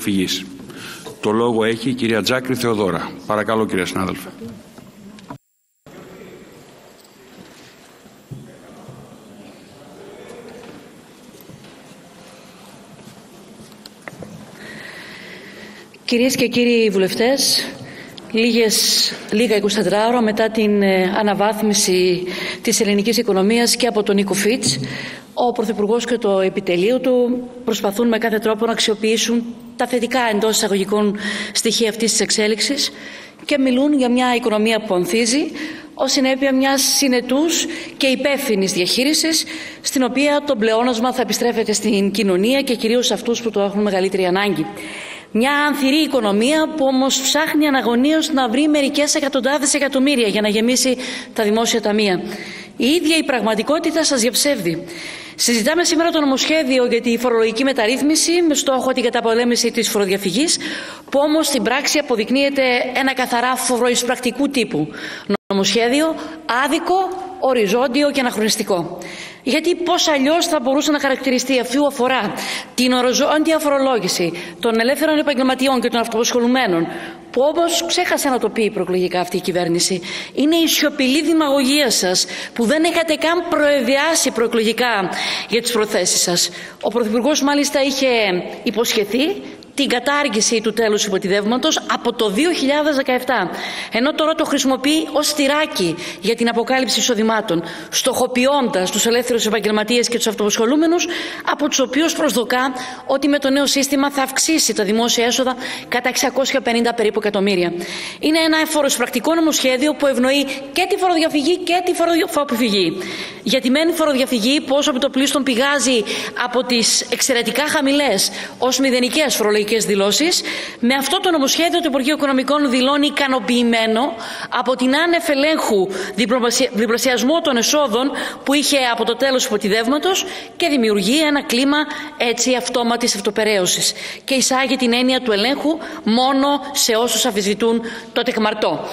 φοροδιαφυγής. Το λόγο έχει η κυρία Τζάκρη Θεοδώρα. Παρακαλώ, κυρία συνάδελφε. Κυρίες και κύριοι βουλευτές, λίγα 24 ώρα μετά την αναβάθμιση της ελληνικής οικονομίας και από τον Νίκο Φιτς, ο Πρωθυπουργός και το επιτελείο του προσπαθούν με κάθε τρόπο να αξιοποιήσουν τα θετικά εντός εισαγωγικών στοιχεία αυτής της εξέλιξης και μιλούν για μια οικονομία που ανθίζει ως συνέπεια μιας συνετούς και υπεύθυνης διαχείρισης, στην οποία το πλεόνασμα θα επιστρέφεται στην κοινωνία και κυρίως σε αυτούς που το έχουν μεγαλύτερη ανάγκη. Μια ανθυρή οικονομία που όμως ψάχνει αναγωνίως να βρει μερικές εκατοντάδες εκατομμύρια για να γεμίσει τα δημόσια ταμεία. Η ίδια η πραγματικότητα σας διαψεύδει. Συζητάμε σήμερα το νομοσχέδιο για τη φορολογική μεταρρύθμιση με στόχο την καταπολέμηση της φοροδιαφυγής, που όμως στην πράξη αποδεικνύεται ένα καθαρά φοροεισπρακτικού τύπου νομοσχέδιο, άδικο, οριζόντιο και αναχρονιστικό. Γιατί πώς αλλιώς θα μπορούσε να χαρακτηριστεί, αφού αφορά την οριζόντια φορολόγηση των ελεύθερων επαγγελματιών και των αυτοαπασχολουμένων, που όπως ξέχασε να το πει προεκλογικά αυτή η κυβέρνηση, είναι η σιωπηλή δημαγωγία σας, που δεν έχετε καν προεδιάσει προεκλογικά για τις προθέσεις σας. Ο Πρωθυπουργός μάλιστα είχε υποσχεθεί την κατάργηση του τέλους υποτιδεύματος από το 2017, ενώ τώρα το χρησιμοποιεί ως τυράκι για την αποκάλυψη εισοδημάτων, στοχοποιώντας τους ελεύθερους επαγγελματίες και τους αυτοαπασχολούμενους, από τους οποίους προσδοκά ότι με το νέο σύστημα θα αυξήσει τα δημόσια έσοδα κατά 650 περίπου εκατομμύρια. Είναι ένα φοροεισπρακτικό νομοσχέδιο που ευνοεί και τη φοροδιαφυγή και τη φοροαποφυγή. Για τη μεν φοροδιαφυγή, που όσο επιτοπλίστων πηγάζει από τις εξαιρετικά χαμηλές ως μηδενικές φορολογικές δηλώσεις, με αυτό το νομοσχέδιο το Υπουργείο Οικονομικών δηλώνει ικανοποιημένο από την άνευ ελέγχου διπλασιασμό των εσόδων που είχε από το τέλος υποτιδεύματος και δημιουργεί ένα κλίμα έτσι αυτόματης αυτοπεραίωσης και εισάγει την έννοια του ελέγχου μόνο σε όσους αμφισβητούν το τεκμαρτό.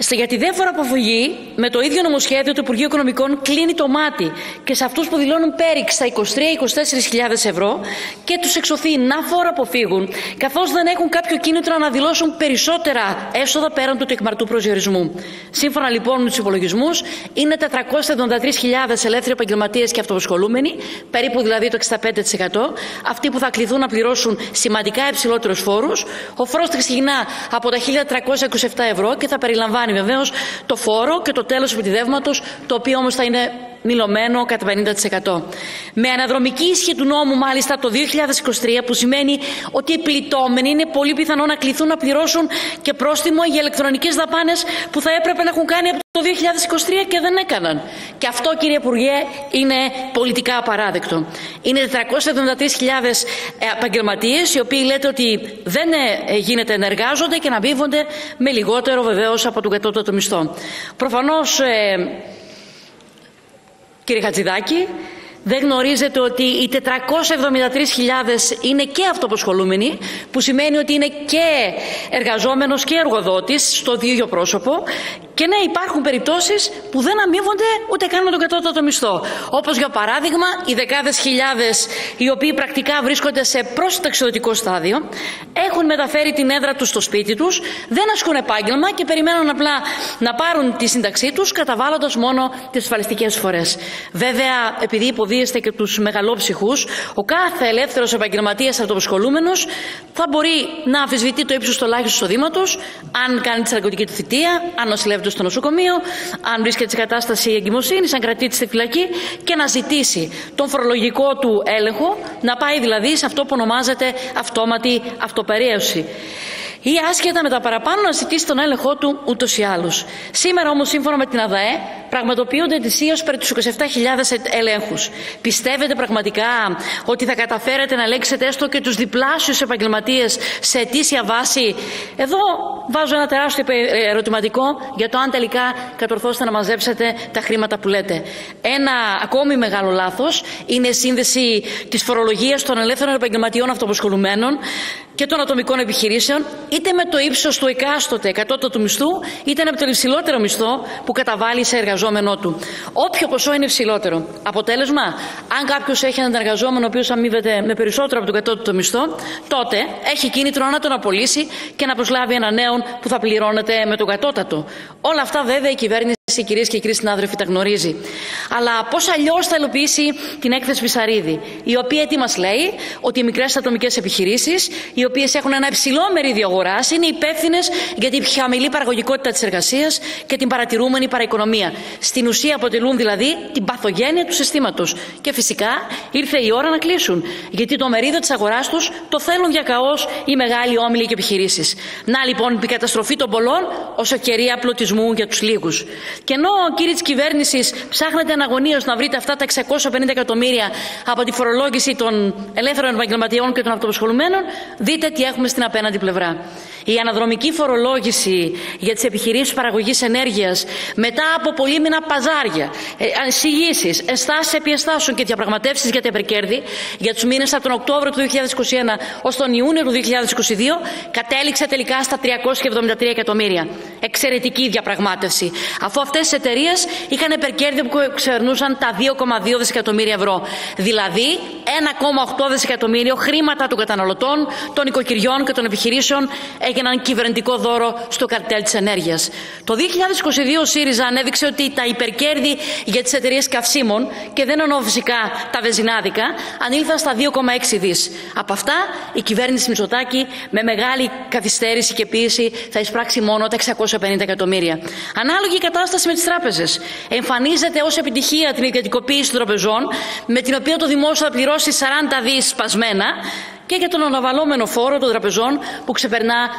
Για τη δε φοροαποφυγή, με το ίδιο νομοσχέδιο του Υπουργείου Οικονομικών κλείνει το μάτι και σε αυτούς που δηλώνουν πέριξ στα 23-24.000 ευρώ και τους εξωθεί να φοροαποφύγουν, καθώς δεν έχουν κάποιο κίνητρο να δηλώσουν περισσότερα έσοδα πέραν του τεκμαρτού προσδιορισμού. Σύμφωνα λοιπόν με τους υπολογισμούς, είναι 473.000 ελεύθεροι επαγγελματίες και αυτοαπασχολούμενοι, περίπου δηλαδή το 65%, αυτοί που θα κληθούν να πληρώσουν σημαντικά υψηλότερους φόρους. Ο φόρος ξεκινά από τα 1.327 ευρώ και θα περιλαμβάνει βεβαίως το φόρο και το τέλος υποτιδεύματος, το οποίο όμως θα είναι μειωμένο κατά 50%. Με αναδρομική ισχύ του νόμου μάλιστα το 2023, που σημαίνει ότι οι πληττόμενοι είναι πολύ πιθανό να κληθούν να πληρώσουν και πρόστιμο για ηλεκτρονικές δαπάνες που θα έπρεπε να έχουν κάνει από το 2023 και δεν έκαναν. Και αυτό, κύριε Υπουργέ, είναι πολιτικά απαράδεκτο. Είναι 473.000 επαγγελματίες, οι οποίοι λέτε ότι δεν γίνεται να εργάζονται και να αμείβονται με λιγότερο βεβαίως από τον κατώτατο μισθό. Προφανώς, κύριε Χατζηδάκη, δεν γνωρίζετε ότι οι 473.000 είναι και αυτοαπασχολούμενοι, που σημαίνει ότι είναι και εργαζόμενος και εργοδότης στο ίδιο πρόσωπο. Και ναι, υπάρχουν περιπτώσεις που δεν αμείβονται ούτε καν με τον κατώτατο μισθό. Όπως για παράδειγμα οι δεκάδες χιλιάδες οι οποίοι πρακτικά βρίσκονται σε προσυνταξιδοτικό στάδιο, έχουν μεταφέρει την έδρα τους στο σπίτι τους, δεν ασκούν επάγγελμα και περιμένουν απλά να πάρουν τη σύνταξή τους, καταβάλλοντας μόνο τις ασφαλιστικές εισφορές. Βέβαια, επειδή υποδίεστε και τους μεγαλόψυχους, ο κάθε ελεύθερος επαγγελματίας αυτοαπασχολούμενος θα μπορεί να αμφισβητεί το ύψος του ελάχιστου εισοδήματος, αν κάνει τη θεραπευτική του θητεία, αν νοσηλεύεται στο νοσοκομείο, αν βρίσκεται σε κατάσταση εγκυμοσύνης, αν κρατείται στη φυλακή, και να ζητήσει τον φορολογικό του έλεγχο, να πάει δηλαδή σε αυτό που ονομάζεται αυτόματη αυτοπεραίωση, ή άσχετα με τα παραπάνω να ζητήσει τον έλεγχό του ούτως ή άλλως. Σήμερα όμως, σύμφωνα με την ΑΔΑΕ, πραγματοποιούνται ετησίως περί τους 27.000 ελέγχους. Πιστεύετε πραγματικά ότι θα καταφέρετε να ελέγξετε έστω και τους διπλάσιους επαγγελματίες σε ετήσια βάση? Εδώ βάζω ένα τεράστιο ερωτηματικό για το αν τελικά κατορθώσετε να μαζέψετε τα χρήματα που λέτε. Ένα ακόμη μεγάλο λάθος είναι η σύνδεση της φορολογίας των ελεύθερων επαγγελματιών αυτοαπασχολουμένων και των ατομικών επιχειρήσεων, είτε με το ύψος του εκάστοτε κατώτατου μισθού, είτε με τον υψηλότερο μισθό που καταβάλει σε εργαζόμενο. εργαζόμενό του. Όποιο ποσό είναι υψηλότερο. Αποτέλεσμα, αν κάποιος έχει έναν εργαζόμενο ο οποίος αμείβεται με περισσότερο από τον κατώτατο μισθό, τότε έχει κίνητρο να τον απολύσει και να προσλάβει έναν νέον που θα πληρώνεται με τον κατώτατο. Όλα αυτά βέβαια η κυβέρνηση, κυρίες και κύριοι συνάδελφοι, τα γνωρίζει. Αλλά πώς αλλιώς θα υλοποιήσει την έκθεση Βυσσαρίδη, η οποία τι μας λέει? Ότι οι μικρές ατομικές επιχειρήσεις, οι οποίες έχουν ένα υψηλό μερίδιο αγοράς, είναι υπεύθυνες για την χαμηλή παραγωγικότητα της εργασίας και την παρατηρούμενη παραοικονομία. Στην ουσία αποτελούν δηλαδή την παθογένεια του συστήματος. Και φυσικά ήρθε η ώρα να κλείσουν, γιατί το μερίδιο της αγοράς τους το θέλουν διακαώς οι μεγάλοι όμιλοι και επιχειρήσεις. Να λοιπόν η καταστροφή των πολλών ως ευκαιρία πλουτισμού για τους λίγους. Και ενώ, κύριοι της κυβέρνησης, ψάχνετε αναγωνίως να βρείτε αυτά τα 650 εκατομμύρια από τη φορολόγηση των ελεύθερων επαγγελματιών και των αυτοαπασχολουμένων, δείτε τι έχουμε στην απέναντι πλευρά. Η αναδρομική φορολόγηση για τις επιχειρήσεις παραγωγής ενέργειας, μετά από πολύμηνα παζάρια, εισηγήσεις, ενστάσεις επί ενστάσεων και διαπραγματεύσεις για τα υπερκέρδη για τους μήνες από τον Οκτώβριο του 2021 ως τον Ιούνιο του 2022, κατέληξε τελικά στα 373 εκατομμύρια. Εξαιρετική διαπραγμάτευση, αφού αυτές τις εταιρείες είχαν υπερκέρδη που ξεπερνούσαν τα 2,2 δισεκατομμύρια ευρώ. Δηλαδή 1,8 δισεκατομμύριο χρήματα των καταναλωτών, των οικοκυριών και των επιχειρήσεων έγιναν κυβερνητικό δώρο στο καρτέλ της ενέργειας. Το 2022 ο ΣΥΡΙΖΑ ανέδειξε ότι τα υπερκέρδη για τις εταιρείες καυσίμων, και δεν εννοώ φυσικά τα βενζινάδικα, ανήλθαν στα 2,6 δις. Από αυτά η κυβέρνηση Μητσοτάκη με μεγάλη καθυστέρηση και πίεση θα εισπράξει μόνο τα 650 εκατομμύρια. Ανάλογη η κατάσταση με τις τράπεζες. Εμφανίζεται ως επιτυχία την ιδιωτικοποίηση των τραπεζών, με την οποία το δημόσιο θα πληρώσει 40 δις σπασμένα, και για τον αναβαλώμενο φόρο των τραπεζών που ξεπερνά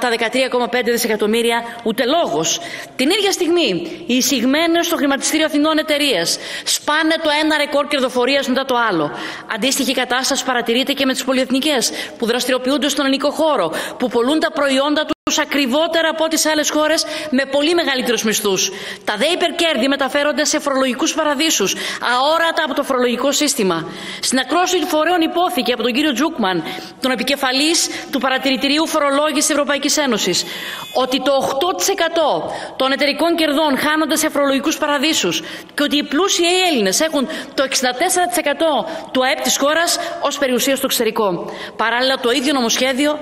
τα 13,5 δισεκατομμύρια ούτε λόγος. Την ίδια στιγμή, οι εισηγμένες στο χρηματιστήριο Αθηνών εταιρείες σπάνε το ένα ρεκόρ κερδοφορίας μετά το άλλο. Αντίστοιχη κατάσταση παρατηρείται και με τις πολυεθνικές που δραστηριοποιούνται στον ελληνικό χώρο, που πωλούν τα προϊόντα τους ακριβότερα από τις άλλες χώρες με πολύ μεγαλύτερους μισθούς. Τα δε υπερκέρδη μεταφέρονται σε φορολογικούς παραδείσους, αόρατα από το φορολογικό σύστημα. Στην ακρόαση του φορέων υπόθηκε από τον κύριο Τζούκμαν, τον επικεφαλής του Παρατηρητηρίου Φορολόγησης της Ευρωπαϊκής Ένωσης, ότι το 8% των εταιρικών κερδών χάνονται σε φορολογικούς παραδείσους και ότι οι πλούσιοι Έλληνες έχουν το 64% του ΑΕΠ της χώρας ως περιουσία στο εξωτερικό. Παράλληλα, το ίδιο νομοσχέδιο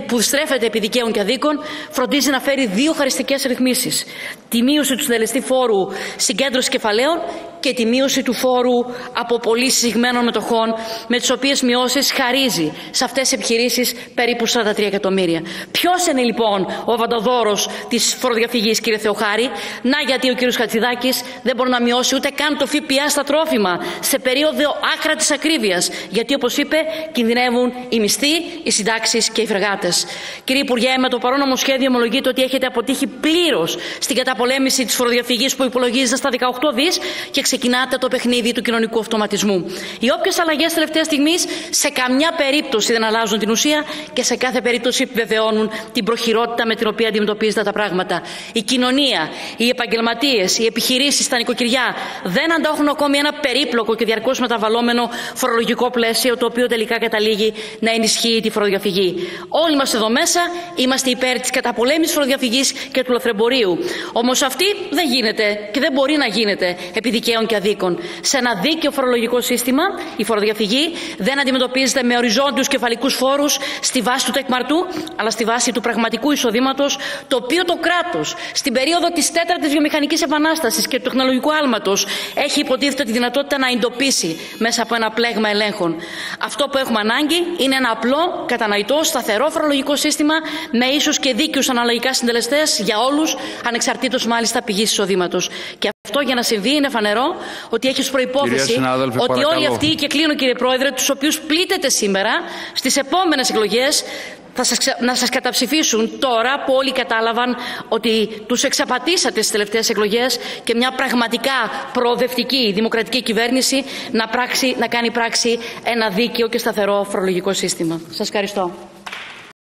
που στρέφεται επί δικαίων και αδίκων φροντίζει να φέρει δύο χαριστικές ρυθμίσεις. Τη μείωση του συντελεστή φόρου συγκέντρωσης κεφαλαίων και τη μείωση του φόρου από πωλήσεις εισηγμένων μετοχών, με τις οποίες μειώσεις χαρίζει σε αυτές τις επιχειρήσεις περίπου 43 εκατομμύρια. Ποιος είναι λοιπόν ο βαντοδόρος της φοροδιαφυγής, κύριε Θεοχάρη? Να, γιατί ο κύριος Χατζηδάκης δεν μπορεί να μειώσει ούτε καν το ΦΠΑ στα τρόφιμα σε περίοδο άκρατης ακρίβειας, γιατί όπως είπε κινδυνεύουν οι μισθοί, οι συντάξεις και οι φρεγάτες. Κύριε Υπουργέ, με το παρόν νομοσχέδιο ομολογείται ότι έχετε αποτύχει πλήρως στην καταπολέμηση της φοροδιαφυγής που υπολογίζεται στα 18 δις και ξεκινάτε το παιχνίδι του κοινωνικού αυτοματισμού. Οι όποιες αλλαγές τελευταίας στιγμής σε καμιά περίπτωση δεν αλλάζουν την ουσία και σε κάθε περίπτωση επιβεβαιώνουν την προχειρότητα με την οποία αντιμετωπίζετε τα πράγματα. Η κοινωνία, οι επαγγελματίες, οι επιχειρήσεις, τα νοικοκυριά δεν αντέχουν ακόμη ένα περίπλοκο και διαρκώς μεταβαλλόμενο φορολογικό πλαίσιο, το οποίο τελικά καταλήγει να ενισχύει τη φοροδιαφυγή. Όλοι μας εδώ μέσα είμαστε υπέρ της καταπολέμησης φοροδιαφυγής και του λαθρεμπορίου. Όμως αυτή δεν γίνεται και δεν μπορεί να γίνεται επί δικαίων και αδίκων. Σε ένα δίκαιο φορολογικό σύστημα, η φοροδιαφυγή δεν αντιμετωπίζεται με οριζόντιους κεφαλικούς φόρους στη βάση του τεκμαρτού, αλλά στη βάση του πραγματικού εισοδήματος, το οποίο το κράτος στην περίοδο της 4ης βιομηχανικής επανάστασης και του τεχνολογικού άλματος έχει υποτίθεται τη δυνατότητα να εντοπίσει μέσα από ένα πλέγμα ελέγχων. Αυτό που έχουμε ανάγκη είναι ένα απλό, κατανοητό, σταθερό φορολογικό σύστημα με ίσους και δίκαιους αναλογικά συντελεστές για όλους, ανεξαρτήτως μάλιστα πηγής εισοδήματος. Και αυτό για να συμβεί είναι φανερό ότι έχει ως προϋπόθεση ότι παρακαλώ. Όλοι αυτοί, και κλείνω κύριε Πρόεδρε, τους οποίους πλήττεται σήμερα, στις επόμενες εκλογές να σας καταψηφίσουν τώρα που όλοι κατάλαβαν ότι τους εξαπατήσατε στις τελευταίες εκλογές και μια πραγματικά προοδευτική δημοκρατική κυβέρνηση να κάνει πράξη ένα δίκαιο και σταθερό φορολογικό σύστημα. Σας ευχαριστώ.